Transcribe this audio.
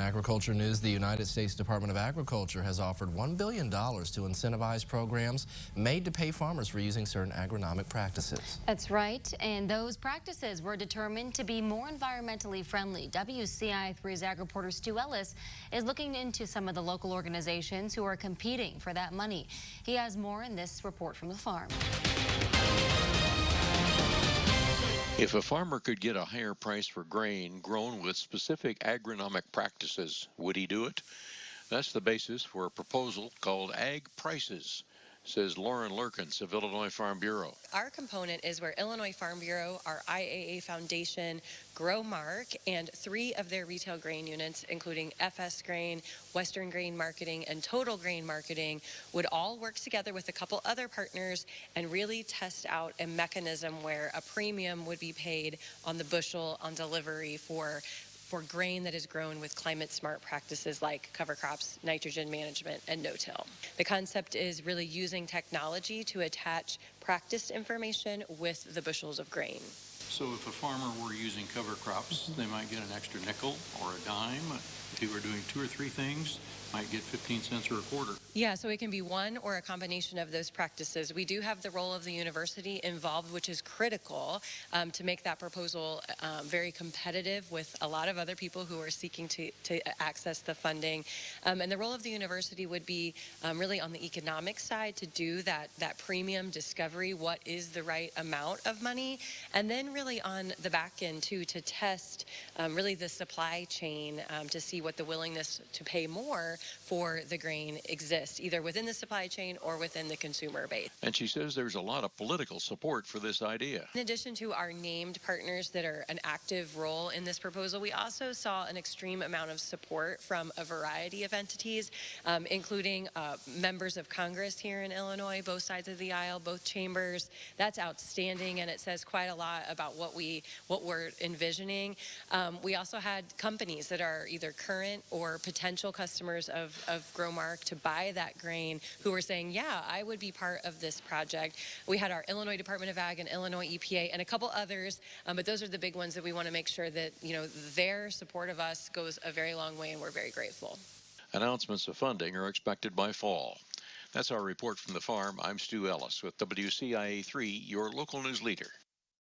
agriculture news, the United States Department of Agriculture has offered $1 billion to incentivize programs made to pay farmers for using certain agronomic practices. That's right, and those practices were determined to be more environmentally friendly. WCIA3's ag reporter Stu Ellis is looking into some of the local organizations who are competing for that money. He has more in this report from the farm. If a farmer could get a higher price for grain grown with specific agronomic practices, would he do it? That's the basis for a proposal called AgPRICES, says Lauren Lurkins of Illinois Farm Bureau. Our component is where Illinois Farm Bureau, our IAA Foundation, GrowMark, and 3 of their retail grain units, including FS Grain, Western Grain Marketing, and Total Grain Marketing, would all work together with a couple other partners and really test out a mechanism where a premium would be paid on the bushel on delivery for grain that is grown with climate-smart practices like cover crops, nitrogen management, and no-till. The concept is really using technology to attach practiced information with the bushels of grain. So if a farmer were using cover crops, they might get an extra nickel or a dime. If he were doing 2 or 3 things, might get 15 cents or a quarter. Yeah, so it can be one or a combination of those practices. We do have the role of the university involved, which is critical to make that proposal very competitive with a lot of other people who are seeking to access the funding. And the role of the university would be really on the economic side to do that premium discovery, what is the right amount of money, and then really on the back end too to test really the supply chain to see what the willingness to pay more for the grain exists, either within the supply chain or within the consumer base. And she says there's a lot of political support for this idea. In addition to our named partners that are an active role in this proposal, we also saw an extreme amount of support from a variety of entities, including members of Congress here in Illinois, both sides of the aisle, both chambers. That's outstanding, and it says quite a lot about what we're envisioning. We also had companies that are either current or potential customers of GrowMark to buy that grain who were saying, yeah, I would be part of this project. We had our Illinois Department of Ag and Illinois EPA and a couple others, but those are the big ones that we want to make sure that, their support of us goes a very long way, and we're very grateful. Announcements of funding are expected by fall. That's our report from the farm. I'm Stu Ellis with WCIA3, your local news leader.